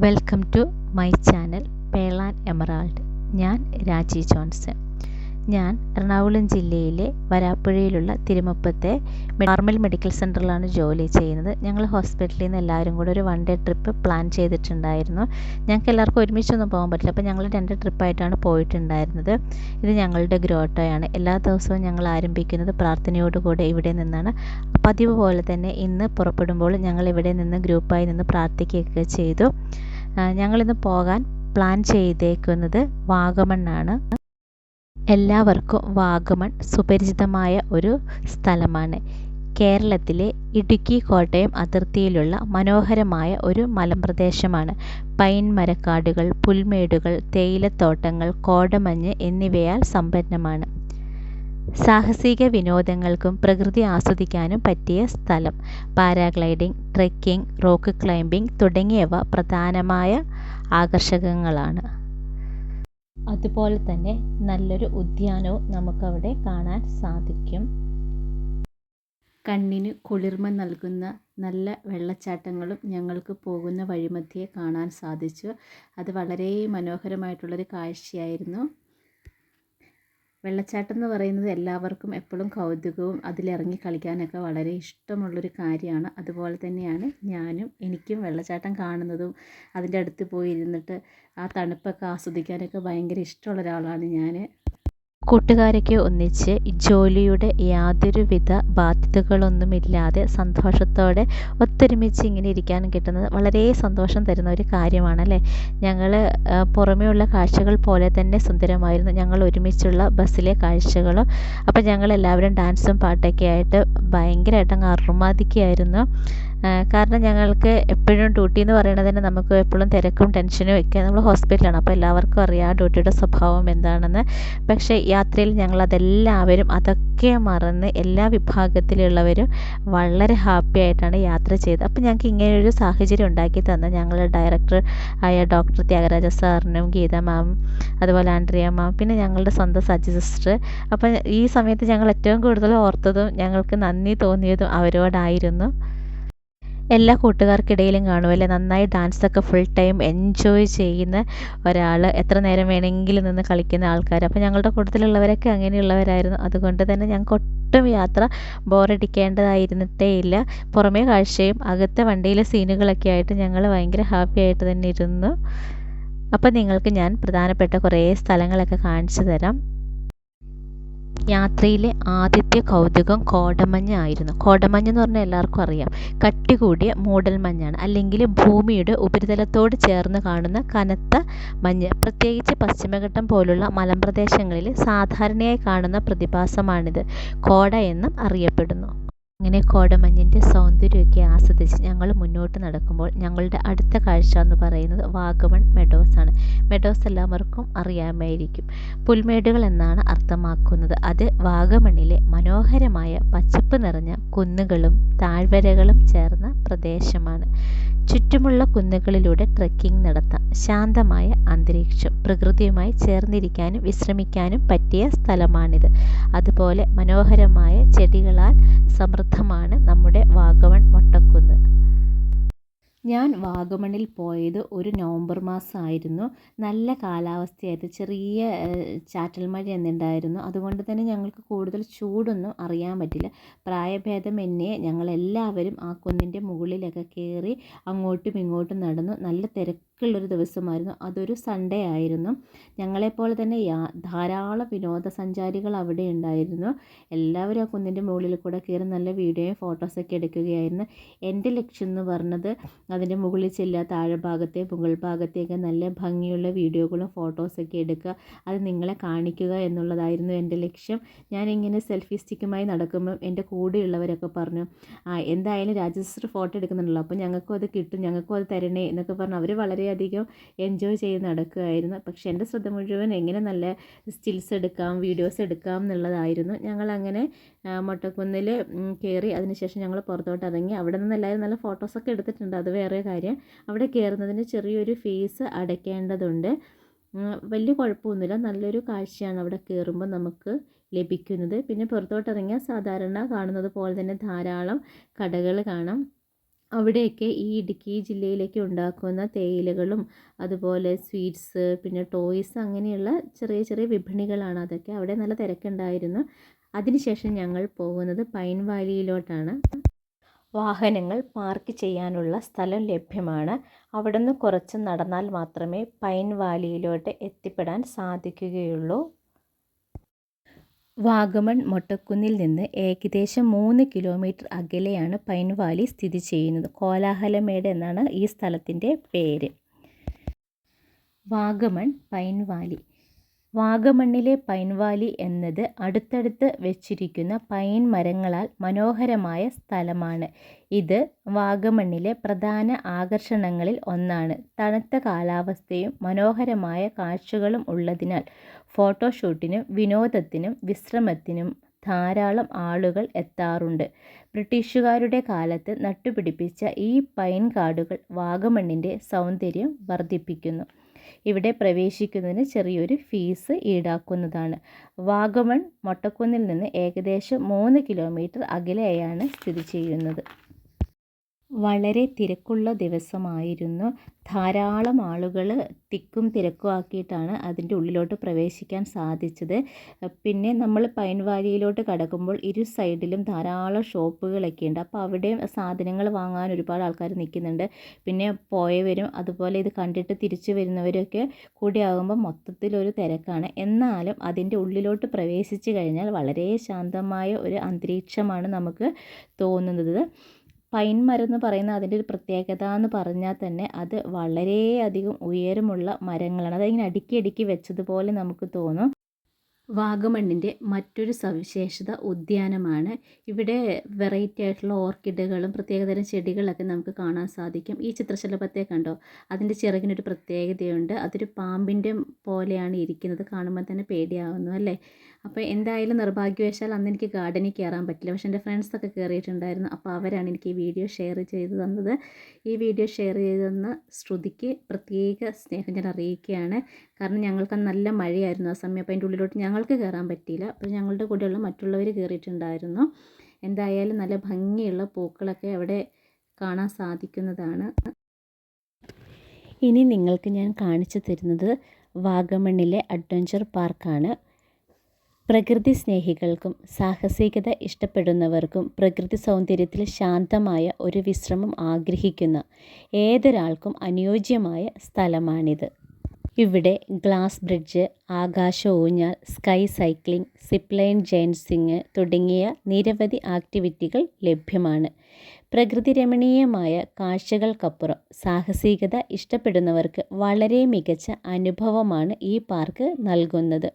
Welcome to my channel Pearl and Emerald. ഞാൻ Raji Johnson. ഞാൻ എറണാകുളം ജില്ലയിലെ വരാപ്പുഴയിലുള്ള തിരുമുപ്പത്തെ നോർമൽ മെഡിക്കൽ സെൻ്ററിലാണ് ജോലി ചെയ്യുന്നത്. ഞങ്ങൾ ഹോസ്പിറ്റലിൽ നിന്ന് എല്ലാവരും കൂടെ ഒരു 1 ഡേ ട്രിപ്പ് പ്ലാൻ ചെയ്തിട്ടുണ്ടായിരുന്നു. ഞങ്ങൾക്ക് എല്ലാവർക്കും ഒരുമിച്ചൊന്നും പോകാൻ പറ്റില്ല, അപ്പോൾ ഞങ്ങൾ 2 ട്രിപ്പായിട്ടാണ് പോയിട്ടുണ്ടായിരുന്നത്. ഇത് ഞങ്ങളുടെ ഗ്രോട്ടോയാണ്. എല്ലാ ദിവസവും ഞങ്ങൾ ആരംഭിക്കുന്നത് പ്രാർത്ഥനയോടുകൂടെ ഇവിടെ നിന്നാണ്. പതിവ് പോലെ തന്നെ ഇന്ന് പുറപ്പെടുമ്പോൾ ഞങ്ങൾ ഇവിടെ നിന്ന് ഗ്രൂപ്പായി നിന്ന് പ്രാർത്ഥിക്കുകയൊക്കെ ചെയ്തു. ഞങ്ങളിന്ന് പോകാൻ പ്ലാൻ ചെയ്തേക്കുന്നത് വാഗമണ്ണാണ്. എല്ലാവർക്കും വാഗമൺ സുപരിചിതമായ ഒരു സ്ഥലമാണ്. കേരളത്തിലെ ഇടുക്കി കോട്ടയം അതിർത്തിയിലുള്ള മനോഹരമായ ഒരു മലമ്പ്രദേശമാണ്. പൈൻ മരക്കാടുകൾ, പുൽമേടുകൾ, തേയിലത്തോട്ടങ്ങൾ, കോടമഞ്ഞ് എന്നിവയാൽ സമ്പന്നമാണ്. സാഹസിക വിനോദങ്ങൾക്കും പ്രകൃതി ആസ്വദിക്കാനും പറ്റിയ സ്ഥലം. പാരാഗ്ലൈഡിംഗ്, ട്രെക്കിംഗ്, റോക്ക് ക്ലൈംബിംഗ് തുടങ്ങിയവ പ്രധാനമായ ആകർഷകങ്ങളാണ്. അതുപോലെ തന്നെ നല്ലൊരു ഉദ്യാനവും നമുക്കവിടെ കാണാൻ സാധിക്കും. കണ്ണിന് കുളിർമ നൽകുന്ന നല്ല വെള്ളച്ചാട്ടങ്ങളും ഞങ്ങൾക്ക് പോകുന്ന വഴിമധ്യേ കാണാൻ സാധിച്ചു. അത് വളരെ മനോഹരമായിട്ടുള്ളൊരു കാഴ്ചയായിരുന്നു. വെള്ളച്ചാട്ടം എന്ന് പറയുന്നത് എല്ലാവർക്കും എപ്പോഴും കൗതുകവും അതിലിറങ്ങി കളിക്കാനൊക്കെ വളരെ ഇഷ്ടമുള്ളൊരു കാര്യമാണ്. അതുപോലെ തന്നെയാണ് എനിക്കും വെള്ളച്ചാട്ടം കാണുന്നതും അതിൻ്റെ അടുത്ത് പോയി ഇരുന്നിട്ട് ആ തണുപ്പൊക്കെ ആസ്വദിക്കാനൊക്കെ ഭയങ്കര ഇഷ്ടമുള്ള ഒരാളാണ് ഞാൻ. കൂട്ടുകാരൊക്കെ ഒന്നിച്ച് ജോലിയുടെ യാതൊരുവിധ ബാധ്യതകളൊന്നുമില്ലാതെ സന്തോഷത്തോടെ ഒത്തൊരുമിച്ച് ഇങ്ങനെ ഇരിക്കാൻ കിട്ടുന്നത് വളരെ സന്തോഷം തരുന്ന ഒരു കാര്യമാണല്ലേ. ഞങ്ങൾ പുറമേ ഉള്ള കാഴ്ചകൾ പോലെ തന്നെ സുന്ദരമായിരുന്നു ഞങ്ങൾ ഒരുമിച്ചുള്ള ബസ്സിലെ കാഴ്ചകളും. അപ്പം ഞങ്ങളെല്ലാവരും ഡാൻസും പാട്ടൊക്കെ ആയിട്ട് ഭയങ്കരമായിട്ട് അങ്ങ് അറുമാദിക്കുകയായിരുന്നു. കാരണം ഞങ്ങൾക്ക് എപ്പോഴും ഡ്യൂട്ടി എന്ന് പറയുന്നത് തന്നെ നമുക്ക് എപ്പോഴും തിരക്കും ടെൻഷനും ഒക്കെ. നമ്മൾ ഹോസ്പിറ്റലാണ്, അപ്പോൾ എല്ലാവർക്കും അറിയാം ഡ്യൂട്ടിയുടെ സ്വഭാവം എന്താണെന്ന്. പക്ഷേ യാത്രയിൽ ഞങ്ങളതെല്ലാവരും അതൊക്കെ മറന്ന് എല്ലാ വിഭാഗത്തിലുള്ളവരും വളരെ ഹാപ്പി ആയിട്ടാണ് യാത്ര ചെയ്തത്. അപ്പോൾ ഞങ്ങൾക്ക് ഇങ്ങനെയൊരു സാഹചര്യം ഉണ്ടാക്കി തന്ന ഞങ്ങളുടെ ഡയറക്ടർ ആയ ഡോക്ടർ ത്യാഗരാജ സാറിനും ഗീത മാം, അതുപോലെ ആൻഡ്രിയ മാം, പിന്നെ ഞങ്ങളുടെ സ്വന്തം സജി സിസ്റ്റർ. അപ്പോൾ ഈ സമയത്ത് ഞങ്ങൾ ഏറ്റവും കൂടുതൽ ഓർത്തതും ഞങ്ങൾക്ക് നന്ദി തോന്നിയതും അവരോടായിരുന്നു. എല്ലാ കൂട്ടുകാർക്കിടയിലും കാണുമല്ലേ നന്നായി ഡാൻസൊക്കെ ഫുൾ ടൈം എൻജോയ് ചെയ്യുന്ന ഒരാൾ, എത്ര നേരം വേണമെങ്കിലും നിന്ന് കളിക്കുന്ന ആൾക്കാർ. അപ്പോൾ ഞങ്ങളുടെ കൂട്ടത്തിലുള്ളവരൊക്കെ അങ്ങനെയുള്ളവരായിരുന്നു. അതുകൊണ്ട് തന്നെ ഞങ്ങൾക്ക് ഒട്ടും യാത്ര ബോറടിക്കേണ്ടതായിരുന്നിട്ടേ ഇല്ല. പുറമേ കാഴ്ചയും അകത്തെ വണ്ടിയിലെ സീനുകളൊക്കെ ആയിട്ട് ഞങ്ങൾ ഭയങ്കര ഹാപ്പി ആയിട്ട് തന്നെ ഇരുന്നു. അപ്പോൾ നിങ്ങൾക്ക് ഞാൻ പ്രധാനപ്പെട്ട കുറേ സ്ഥലങ്ങളൊക്കെ കാണിച്ചു തരാം. യാത്രയിലെ ആദ്യത്തെ കൗതുകം കോടമഞ്ഞായിരുന്നു. കോടമഞ്ഞ് എന്ന് പറഞ്ഞാൽ എല്ലാവർക്കും അറിയാം, കട്ടി കൂടിയ മൂടൽമഞ്ഞാണ്, അല്ലെങ്കിൽ ഭൂമിയുടെ ഉപരിതലത്തോട് ചേർന്ന് കാണുന്ന കനത്ത മഞ്ഞ്. പ്രത്യേകിച്ച് പശ്ചിമഘട്ടം പോലുള്ള മലമ്പ്രദേശങ്ങളിൽ സാധാരണയായി കാണുന്ന പ്രതിഭാസമാണിത്. കോട എന്നും അറിയപ്പെടുന്നു. അങ്ങനെ കോടമഞ്ഞിൻ്റെ സൗന്ദര്യമൊക്കെ ആസ്വദിച്ച് ഞങ്ങൾ മുന്നോട്ട് നടക്കുമ്പോൾ ഞങ്ങളുടെ അടുത്ത കാഴ്ച എന്ന് പറയുന്നത് വാഗമൺ മെഡോസ് ആണ്. മെഡോസ് എല്ലാവർക്കും അറിയാമായിരിക്കും. പുൽമേടുകൾ എന്നാണ് അർത്ഥമാക്കുന്നത്. അത് വാഗമണിലെ മനോഹരമായ പച്ചപ്പ് നിറഞ്ഞ കുന്നുകളും താഴ്വരകളും ചേർന്ന പ്രദേശമാണ്. ചുറ്റുമുള്ള കുന്നുകളിലൂടെ ട്രെക്കിംഗ് നടത്താം. ശാന്തമായ അന്തരീക്ഷം, പ്രകൃതിയുമായി ചേർന്നിരിക്കാനും വിശ്രമിക്കാനും പറ്റിയ സ്ഥലമാണിത്. അതുപോലെ മനോഹരമായ ചെടികളാൽ സമൃദ്ധമാണ് നമ്മുടെ വാഗമൺ മൊട്ടക്കുന്ന്. ഞാൻ വാഗമണിൽ പോയത് ഒരു നവംബർ മാസമായിരുന്നു. നല്ല കാലാവസ്ഥയായിരുന്നു. ചെറിയ ചാറ്റൽ മഴ എന്നുണ്ടായിരുന്നു. അതുകൊണ്ട് തന്നെ ഞങ്ങൾക്ക് കൂടുതൽ ചൂടൊന്നും അറിയാൻ പറ്റില്ല. പ്രായഭേദമന്യേ ഞങ്ങളെല്ലാവരും ആ കുന്നിൻ്റെ മുകളിലൊക്കെ കയറി അങ്ങോട്ടും ഇങ്ങോട്ടും നടന്നു. നല്ല തിരക്കുള്ളൊരു ദിവസമായിരുന്നു. അതൊരു സൺഡേ ആയിരുന്നു. ഞങ്ങളെപ്പോലെ തന്നെ ധാരാളം വിനോദസഞ്ചാരികൾ അവിടെ ഉണ്ടായിരുന്നു. എല്ലാവരും ആ കുന്നിൻ്റെ മുകളിൽ കൂടെ കയറി നല്ല വീഡിയോയും ഫോട്ടോസൊക്കെ എടുക്കുകയായിരുന്നു. എൻ്റെ ലക്ഷ്യം എന്ന് പറഞ്ഞത് അതിൻ്റെ മുകളിൽ ചെല്ലുക, താഴെ ഭാഗത്തെ മുകൾ ഭാഗത്തേക്ക് നല്ല ഭംഗിയുള്ള വീഡിയോകളും ഫോട്ടോസൊക്കെ എടുക്കുക, അത് നിങ്ങളെ കാണിക്കുക എന്നുള്ളതായിരുന്നു എൻ്റെ ലക്ഷ്യം. ഞാനിങ്ങനെ സെൽഫി സ്റ്റിക്കുമായി നടക്കുമ്പം എൻ്റെ കൂടെയുള്ളവരൊക്കെ പറഞ്ഞു, എന്തായാലും രാജസിസ്റ്റർ ഫോട്ടോ എടുക്കുന്നുണ്ടല്ലോ, അപ്പോൾ ഞങ്ങൾക്കും അത് കിട്ടും, ഞങ്ങൾക്കും അത് തരണേ എന്നൊക്കെ പറഞ്ഞു അവർ വളരെയധികം എൻജോയ് ചെയ്ത് നടക്കുകയായിരുന്നു. പക്ഷേ എൻ്റെ ശ്രദ്ധ മുഴുവൻ എങ്ങനെ നല്ല സ്റ്റിൽസ് എടുക്കാം, വീഡിയോസ് എടുക്കാം എന്നുള്ളതായിരുന്നു. ഞങ്ങളങ്ങനെ മൊട്ടക്കുന്നിൽ കയറി. അതിനുശേഷം ഞങ്ങൾ പുറത്തോട്ട് ഇറങ്ങി. അവിടെ നിന്ന് എല്ലാവരും നല്ല ഫോട്ടോസൊക്കെ എടുത്തിട്ടുണ്ട്, അത് വേറെ കാര്യം. അവിടെ കയറുന്നതിന് ചെറിയൊരു ഫീസ് അടയ്ക്കേണ്ടതുണ്ട്. വലിയ കുഴപ്പമൊന്നുമില്ല, നല്ലൊരു കാഴ്ചയാണ് അവിടെ കയറുമ്പോൾ നമുക്ക് ലഭിക്കുന്നത്. പിന്നെ പുറത്തോട്ട് ഇറങ്ങിയാൽ സാധാരണ കാണുന്നത് പോലെ തന്നെ ധാരാളം കടകൾ കാണാം. അവിടെയൊക്കെ ഈ ഇടുക്കി ജില്ലയിലേക്ക് ഉണ്ടാക്കുന്ന തേയിലകളും അതുപോലെ സ്വീറ്റ്സ് പിന്നെ ടോയ്സ് അങ്ങനെയുള്ള ചെറിയ ചെറിയ വിപണികളാണ് അതൊക്കെ. അവിടെ നല്ല തിരക്കുണ്ടായിരുന്നു. അതിനുശേഷം ഞങ്ങൾ പോകുന്നത് പൈൻ വാലിയിലോട്ടാണ്. വാഹനങ്ങൾ പാർക്ക് ചെയ്യാനുള്ള സ്ഥലം ലഭ്യമാണ്. അവിടുന്ന് കുറച്ച് നടന്നാൽ മാത്രമേ പൈൻ വാലിയിലോട്ട് എത്തിപ്പെടാൻ സാധിക്കുകയുള്ളൂ. വാഗമൺ മൊട്ടക്കുന്നിൽ നിന്ന് ഏകദേശം 3 കിലോമീറ്റർ അകലെയാണ് പൈൻ വാലി സ്ഥിതി ചെയ്യുന്നത്. കോലാഹലമേട് എന്നാണ് ഈ സ്ഥലത്തിൻ്റെ പേര്. Vagamon pine valley. വാഗമണ്ണിലെ പൈൻ വാലി എന്നത് അടുത്തടുത്ത് വെച്ചിരിക്കുന്ന പൈൻ മരങ്ങളാൽ മനോഹരമായ സ്ഥലമാണ്. ഇത് വാഗമണ്ണിലെ പ്രധാന ആകർഷണങ്ങളിൽ ഒന്നാണ്. തണുത്ത കാലാവസ്ഥയും മനോഹരമായ കാഴ്ചകളും ഉള്ളതിനാൽ ഫോട്ടോഷൂട്ടിനും വിനോദത്തിനും വിശ്രമത്തിനും ധാരാളം ആളുകൾ എത്താറുണ്ട്. ബ്രിട്ടീഷുകാരുടെ കാലത്ത് നട്ടുപിടിപ്പിച്ച ഈ പൈൻ കാടുകൾ വാഗമണ്ണിൻ്റെ സൗന്ദര്യം വർദ്ധിപ്പിക്കുന്നു. ഇവിടെ പ്രവേശിക്കുന്നതിന് ചെറിയൊരു ഫീസ് ഈടാക്കുന്നതാണ്. വാഗമൺ മൊട്ടക്കുന്നിൽ നിന്ന് ഏകദേശം 3 കിലോമീറ്റർ അകലെയാണ് സ്ഥിതി ചെയ്യുന്നത്. വളരെ തിരക്കുള്ള ദിവസമായിരുന്നു. ധാരാളം ആളുകൾ തിക്കും തിരക്കും ആക്കിയിട്ടാണ് അതിൻ്റെ ഉള്ളിലോട്ട് പ്രവേശിക്കാൻ സാധിച്ചത്. പിന്നെ നമ്മൾ പൈൻ വാലിയിലോട്ട് കടക്കുമ്പോൾ ഇരു സൈഡിലും ധാരാളം ഷോപ്പുകളൊക്കെ ഉണ്ട്. അപ്പോൾ അവിടെ സാധനങ്ങൾ വാങ്ങാൻ ഒരുപാട് ആൾക്കാർ നിൽക്കുന്നുണ്ട്. പിന്നെ പോയവരും അതുപോലെ ഇത് കണ്ടിട്ട് തിരിച്ചു വരുന്നവരൊക്കെ കൂടി ആകുമ്പോൾ മൊത്തത്തിലൊരു തിരക്കാണ്. എന്നാലും അതിൻ്റെ ഉള്ളിലോട്ട് പ്രവേശിച്ച് കഴിഞ്ഞാൽ വളരെ ശാന്തമായ ഒരു അന്തരീക്ഷമാണ് നമുക്ക് തോന്നുന്നത്. പൈൻ മരം എന്ന് പറയുന്ന അതിൻ്റെ ഒരു പ്രത്യേകത എന്ന് പറഞ്ഞാൽ തന്നെ അത് വളരെയധികം ഉയരമുള്ള മരങ്ങളാണ്. അതിങ്ങനെ അടുക്കി അടുക്കി വെച്ചതുപോലെ നമുക്ക് തോന്നും. വാഗമണ്ണിൻ്റെ മറ്റൊരു സവിശേഷത ഉദ്യാനമാണ്. ഇവിടെ വെറൈറ്റി ആയിട്ടുള്ള ഓർക്കിഡുകളും പ്രത്യേകതരം ചെടികളൊക്കെ നമുക്ക് കാണാൻ സാധിക്കും. ഈ ചിത്രശലഭത്തെ കണ്ടോ? അതിൻ്റെ ചിറകിനൊരു പ്രത്യേകതയുണ്ട്. അതൊരു പാമ്പിൻ്റെ പോലെയാണ് ഇരിക്കുന്നത്. കാണുമ്പോൾ തന്നെ പേടിയാവുന്നു അല്ലേ? അപ്പോൾ എന്തായാലും നിർഭാഗ്യവശാൽ അന്ന് എനിക്ക് ഗാർഡനിൽ കയറാൻ പറ്റില്ല. പക്ഷേ എൻ്റെ ഫ്രണ്ട്സൊക്കെ കയറിയിട്ടുണ്ടായിരുന്നു. അപ്പോൾ അവരാണ് എനിക്ക് ഈ വീഡിയോ ഷെയർ ചെയ്ത് തന്നത്. ഈ വീഡിയോ ഷെയർ ചെയ്ത് തന്ന ശ്രുതിക്ക് പ്രത്യേക സ്നേഹം ഞാൻ അറിയിക്കുകയാണ്. കാരണം ഞങ്ങൾക്ക് നല്ല മഴയായിരുന്നു ആ സമയം. അപ്പോൾ അതിൻ്റെ ഉള്ളിലോട്ട് ഞങ്ങൾക്ക് കയറാൻ പറ്റിയില്ല. അപ്പോൾ ഞങ്ങളുടെ കൂടെയുള്ള മറ്റുള്ളവർ കയറിയിട്ടുണ്ടായിരുന്നു. എന്തായാലും നല്ല ഭംഗിയുള്ള പൂക്കളൊക്കെ അവിടെ കാണാൻ സാധിക്കുന്നതാണ്. ഇനി നിങ്ങൾക്ക് ഞാൻ കാണിച്ചു തരുന്നത് വാഗമണ്ണിലെ അഡ്വഞ്ചർ പാർക്കാണ്. പ്രകൃതി സ്നേഹികൾക്കും സാഹസികത ഇഷ്ടപ്പെടുന്നവർക്കും പ്രകൃതി സൗന്ദര്യത്തിൽ ശാന്തമായ ഒരു വിശ്രമം ആഗ്രഹിക്കുന്ന ഏതൊരാൾക്കും അനുയോജ്യമായ സ്ഥലമാണിത്. ഇവിടെ ഗ്ലാസ് ബ്രിഡ്ജ്, ആകാശ ഊഞ്ഞാൽ, സ്കൈ സൈക്ലിംഗ്, സിപ്ലൈൻ ജെയിൻസിങ് തുടങ്ങിയ നിരവധി ആക്ടിവിറ്റികൾ ലഭ്യമാണ്. പ്രകൃതി രമണീയമായ കാഴ്ചകൾക്കപ്പുറം സാഹസികത ഇഷ്ടപ്പെടുന്നവർക്ക് വളരെ മികച്ച അനുഭവമാണ് ഈ പാർക്ക് നൽകുന്നത്.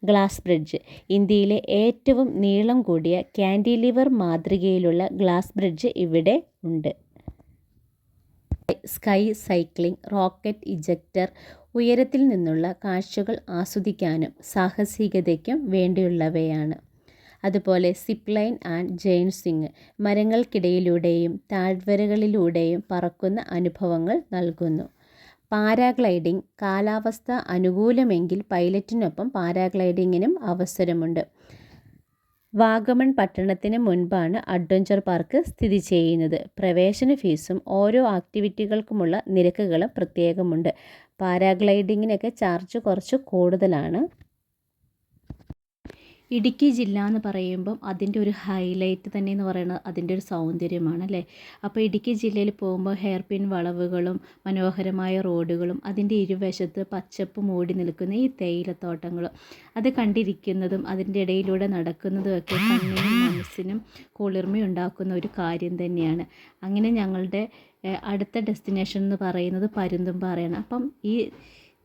Glass bridge. ഇന്ത്യയിലെ ഏറ്റവും നീളം കൂടിയ കാൻഡിലിവർ മാതൃകയിലുള്ള ഗ്ലാസ് ബ്രിഡ്ജ് ഇവിടെ ഉണ്ട്. സ്കൈ സൈക്ലിംഗ്, റോക്കറ്റ് ഇജക്ടർ, ഉയരത്തിൽ നിന്നുള്ള കാഴ്ചകൾ ആസ്വദിക്കാനും സാഹസികതയ്ക്കും വേണ്ടിയുള്ളവയാണ്. അതുപോലെ സിപ്ലൈൻ ആൻഡ് ജെയിൻസിങ്, മരങ്ങൾക്കിടയിലൂടെയും താഴ്വരകളിലൂടെയും പറക്കുന്ന അനുഭവങ്ങൾ നൽകുന്നു. പാരാഗ്ലൈഡിംഗ്, കാലാവസ്ഥ അനുകൂലമെങ്കിൽ പൈലറ്റിനൊപ്പം പാരാഗ്ലൈഡിങ്ങിനും അവസരമുണ്ട്. വാഗമൺ പട്ടണത്തിന് മുൻപാണ് അഡ്വഞ്ചർ പാർക്ക് സ്ഥിതി ചെയ്യുന്നത്. പ്രവേശന ഫീസും ഓരോ ആക്ടിവിറ്റികൾക്കുമുള്ള നിരക്കുകളും പ്രത്യേകമുണ്ട്. പാരാഗ്ലൈഡിങ്ങിനൊക്കെ ചാർജ് കുറച്ച് കൂടുതലാണ്. ഇടുക്കി ജില്ല എന്ന് പറയുമ്പം അതിൻ്റെ ഒരു ഹൈലൈറ്റ് തന്നെ എന്ന് പറയുന്നത് അതിൻ്റെ ഒരു സൗന്ദര്യമാണ് അല്ലേ? അപ്പോൾ ഇടുക്കി ജില്ലയിൽ പോകുമ്പോൾ ഹെയർ പിൻ വളവുകളും മനോഹരമായ റോഡുകളും അതിൻ്റെ ഇരുവശത്ത് പച്ചപ്പ് മൂടി നിൽക്കുന്ന ഈ തേയിലത്തോട്ടങ്ങളും അത് കണ്ടിരിക്കുന്നതും അതിൻ്റെ ഇടയിലൂടെ നടക്കുന്നതും ഒക്കെ കണ്ണിനും മനസ്സിനും കുളിർമയുണ്ടാക്കുന്ന ഒരു കാര്യം തന്നെയാണ്. അങ്ങനെ ഞങ്ങളുടെ അടുത്ത ഡെസ്റ്റിനേഷൻ എന്ന് പറയുന്നത് പരുന്തുംപാറയാണ്. അപ്പം ഈ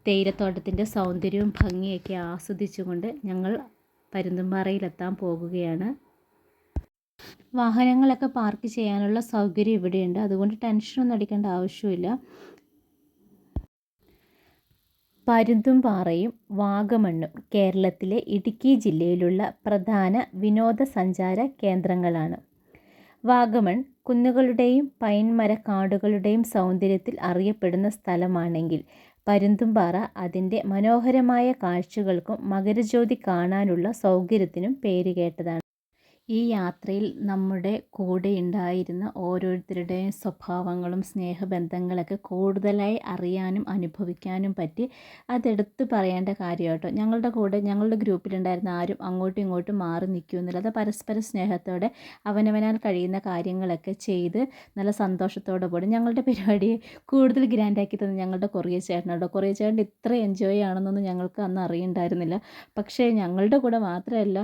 തേയിലത്തോട്ടത്തിൻ്റെ സൗന്ദര്യവും ഭംഗിയൊക്കെ ആസ്വദിച്ചുകൊണ്ട് ഞങ്ങൾ പരുന്തുംപാറയിലെത്താൻ പോകുകയാണ്. വാഹനങ്ങളൊക്കെ പാർക്ക് ചെയ്യാനുള്ള സൗകര്യം ഇവിടെയുണ്ട്. അതുകൊണ്ട് ടെൻഷനൊന്നും അടിക്കേണ്ട ആവശ്യമില്ല. പരുന്തുംപാറയും വാഗമണ്ണും കേരളത്തിലെ ഇടുക്കി ജില്ലയിലുള്ള പ്രധാന വിനോദസഞ്ചാര കേന്ദ്രങ്ങളാണ്. വാഗമൺ കുന്നുകളുടെയും പൈൻ മരക്കാടുകളുടെയും സൗന്ദര്യത്തിൽ അറിയപ്പെടുന്ന സ്ഥലമാണെങ്കിൽ പരുന്തുംപാറ അതിൻ്റെ മനോഹരമായ കാഴ്ചകൾക്കും മകരജ്യോതി കാണാനുള്ള സൗകര്യത്തിനും പേരുകേട്ടതാണ്. ഈ യാത്രയിൽ നമ്മുടെ കൂടെ ഉണ്ടായിരുന്ന ഓരോരുത്തരുടെയും സ്വഭാവങ്ങളും സ്നേഹബന്ധങ്ങളൊക്കെ കൂടുതലായി അറിയാനും അനുഭവിക്കാനും പറ്റി. അതെടുത്ത് പറയേണ്ട കാര്യം കേട്ടോ. ഞങ്ങളുടെ കൂടെ ഞങ്ങളുടെ ഗ്രൂപ്പിലുണ്ടായിരുന്ന ആരും അങ്ങോട്ടും ഇങ്ങോട്ടും മാറി നിൽക്കുകയൊന്നുമില്ല. അത് പരസ്പര സ്നേഹത്തോടെ അവനവനാൽ കഴിയുന്ന കാര്യങ്ങളൊക്കെ ചെയ്ത് നല്ല സന്തോഷത്തോടെ പോയി. ഞങ്ങളുടെ പരിപാടിയെ കൂടുതൽ ഗ്രാൻഡാക്കി തന്നത് ഞങ്ങളുടെ കൊറിയ ചേട്ടനാട്ടോ. കൊറിയ ചേട്ടൻ ഇത്ര എൻജോയ് ആണെന്നൊന്നും ഞങ്ങൾക്ക് അന്ന് അറിയണ്ടായിരുന്നില്ല. പക്ഷേ ഞങ്ങളുടെ കൂടെ മാത്രമല്ല,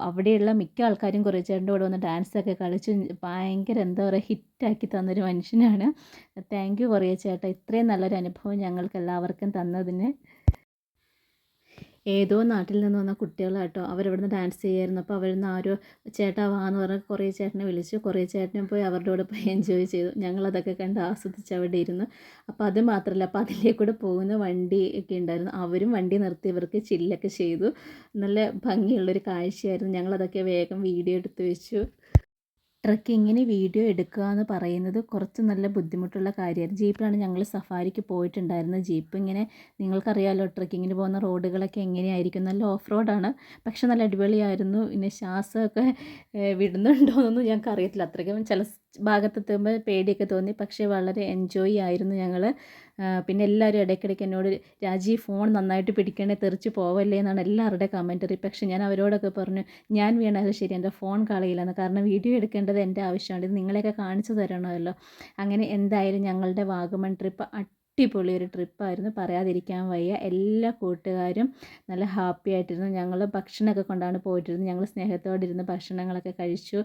അവിടെയുള്ള മിക്ക ആൾക്കാരും കൊറിയച്ചേട്ടൻ്റെ കൂടെ വന്ന് ഡാൻസൊക്കെ കളിച്ച് ഭയങ്കര എന്താ പറയുക ഹിറ്റാക്കി തന്നൊരു മനുഷ്യനാണ്. താങ്ക് യു കൊറിയച്ചേട്ടാ, ഇത്രയും നല്ലൊരു അനുഭവം ഞങ്ങൾക്ക് എല്ലാവർക്കും തന്നതിന്. ഏതോ നാട്ടിൽ നിന്ന് വന്ന കുട്ടികളാട്ടോ. അവരവിടുന്ന് ഡാൻസ് ചെയ്യായിരുന്നു. അപ്പോൾ അവരിൽ നിന്ന് ആരോ ചേട്ടാ വാ എന്ന് പറഞ്ഞ് കുറേ ചേട്ടനെ വിളിച്ചു. കുറേ ചേട്ടനും പോയി അവരുടെ കൂടെ പോയി എൻജോയ് ചെയ്തു. ഞങ്ങളതൊക്കെ കണ്ട് ആസ്വദിച്ച് അവിടെ ഇരുന്നു. അപ്പോൾ അത് മാത്രമല്ല, അപ്പോൾ അതിലേക്കൂടെ പോകുന്ന വണ്ടി ഒക്കെ ഉണ്ടായിരുന്നു. അവരും വണ്ടി നിർത്തി ഇവർക്ക് ചില്ലൊക്കെ ചെയ്തു. നല്ല ഭംഗിയുള്ളൊരു കാഴ്ചയായിരുന്നു. ഞങ്ങളതൊക്കെ വേഗം വീഡിയോ എടുത്ത് വെച്ചു. ട്രക്കിങ്ങിന് വീഡിയോ എടുക്കുക എന്ന് പറയുന്നത് കുറച്ച് നല്ല ബുദ്ധിമുട്ടുള്ള കാര്യമായിരുന്നു. ജീപ്പിലാണ് ഞങ്ങൾ സഫാരിക്ക് പോയിട്ടുണ്ടായിരുന്നത്. ജീപ്പ് ഇങ്ങനെ നിങ്ങൾക്കറിയാമല്ലോ ട്രക്കിങ്ങിന് പോകുന്ന റോഡുകളൊക്കെ എങ്ങനെയായിരിക്കും. നല്ല ഓഫ് റോഡാണ്, പക്ഷെ നല്ല അടിപൊളിയായിരുന്നു. പിന്നെ ശ്വാസമൊക്കെ വിടുന്നുണ്ടോയെന്നൊന്നും ഞങ്ങൾക്ക് അറിയത്തില്ല. അത്രയ്ക്കും ചില ഭാഗത്തെത്തുമ്പോൾ പേടിയൊക്കെ തോന്നി, പക്ഷേ വളരെ എൻജോയ് ആയിരുന്നു ഞങ്ങൾ. പിന്നെ എല്ലാവരും ഇടയ്ക്കിടയ്ക്ക് എന്നോട് രാജി ഫോൺ നന്നായിട്ട് പിടിക്കണേ, തെറിച്ച് പോവല്ലേ എന്നാണ് എല്ലാവരുടെ കമൻറ്ററി. പക്ഷേ ഞാൻ അവരോടൊക്കെ പറഞ്ഞു ഞാൻ വീണാലും ശരി എൻ്റെ ഫോൺ കളയില്ലെന്ന്. കാരണം വീഡിയോ എടുക്കേണ്ടത് എൻ്റെ ആവശ്യമാണ്, ഇത് നിങ്ങളെയൊക്കെ കാണിച്ചു തരണമല്ലോ. അങ്ങനെ എന്തായാലും ഞങ്ങളുടെ വാഗമൺ ട്രിപ്പ് അടിപൊളി ഒരു ട്രിപ്പായിരുന്നു, പറയാതിരിക്കാൻ വയ്യ. എല്ലാ കൂട്ടുകാരും നല്ല ഹാപ്പി ആയിട്ടിരുന്നു. ഞങ്ങൾ ഭക്ഷണമൊക്കെ കൊണ്ടാണ് പോയിട്ടിരുന്നത്. ഞങ്ങൾ സ്നേഹത്തോടെ ഇരുന്ന് ഭക്ഷണങ്ങളൊക്കെ കഴിച്ചു.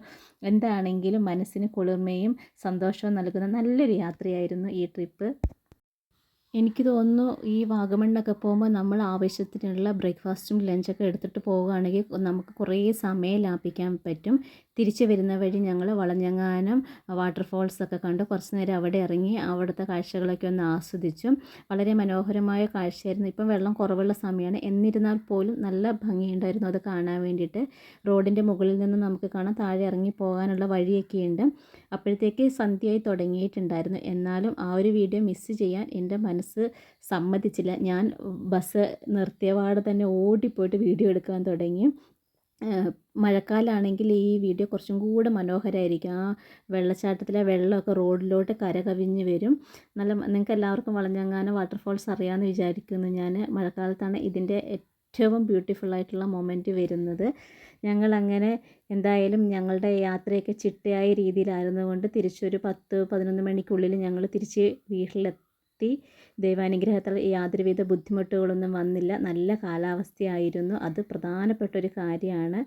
എന്താണെങ്കിലും മനസ്സിന് കുളിർമയും സന്തോഷവും നൽകുന്ന നല്ലൊരു യാത്രയായിരുന്നു ഈ ട്രിപ്പ്. എനിക്ക് തോന്നുന്നു ഈ വാഗമണ്ണൊക്കെ പോകുമ്പോൾ നമ്മൾ ആവശ്യത്തിനുള്ള ബ്രേക്ക്ഫാസ്റ്റും ലഞ്ചൊക്കെ എടുത്തിട്ട് പോവുകയാണെങ്കിൽ നമുക്ക് കുറേ സമയം ലാഭിക്കാൻ പറ്റും. തിരിച്ച് വരുന്ന വഴി ഞങ്ങൾ വളഞ്ഞെങ്ങാനം വാട്ടർഫോൾസൊക്കെ കണ്ട് കുറച്ച് നേരം അവിടെ ഇറങ്ങി അവിടുത്തെ കാഴ്ചകളൊക്കെ ഒന്ന് ആസ്വദിച്ചു. വളരെ മനോഹരമായ കാഴ്ചയായിരുന്നു. ഇപ്പം വെള്ളം കുറവുള്ള സമയമാണ്, എന്നിരുന്നാൽ പോലും നല്ല ഭംഗിയുണ്ടായിരുന്നു അത് കാണാൻ വേണ്ടിയിട്ട്. റോഡിൻ്റെ മുകളിൽ നിന്ന് നമുക്ക് കാണാം, താഴെ ഇറങ്ങി പോകാനുള്ള വഴിയൊക്കെയുണ്ട്. അപ്പോഴത്തേക്ക് സന്ധ്യയായി തുടങ്ങിയിട്ടുണ്ടായിരുന്നു. എന്നാലും ആ ഒരു വീഡിയോ മിസ്സ് ചെയ്യാൻ എൻ്റെ മനസ്സ് സമ്മതിച്ചില്ല. ഞാൻ ബസ് നിർത്തിയപാടെ തന്നെ ഓടിപ്പോയിട്ട് വീഡിയോ എടുക്കാൻ തുടങ്ങി. മഴക്കാലമാണെങ്കിൽ ഈ വീഡിയോ കുറച്ചും കൂടെ മനോഹരമായിരിക്കും. ആ വെള്ളച്ചാട്ടത്തിലെ വെള്ളമൊക്കെ റോഡിലോട്ട് കരകവിഞ്ഞ് വരും. നല്ല നിങ്ങൾക്ക് എല്ലാവർക്കും വളഞ്ഞെങ്ങാനം വാട്ടർഫോൾസ് അറിയാമെന്ന് വിചാരിക്കുന്നു ഞാൻ. മഴക്കാലത്താണ് ഇതിൻ്റെ ഏറ്റവും ബ്യൂട്ടിഫുൾ ആയിട്ടുള്ള മൊമെൻറ്റ് വരുന്നത്. ഞങ്ങളങ്ങനെ എന്തായാലും ഞങ്ങളുടെ യാത്രയൊക്കെ ചിട്ടയായ രീതിയിലായിരുന്നുകൊണ്ട് തിരിച്ചൊരു 10-11 മണിക്കുള്ളിൽ ഞങ്ങൾ തിരിച്ച് വീട്ടിലെത്തി. ദൈവാനുഗ്രഹത്താൽ യാതൊരുവിധ ബുദ്ധിമുട്ടുകളൊന്നും വന്നില്ല. നല്ല കാലാവസ്ഥയായിരുന്നു, അത് പ്രധാനപ്പെട്ടൊരു കാര്യമാണ്.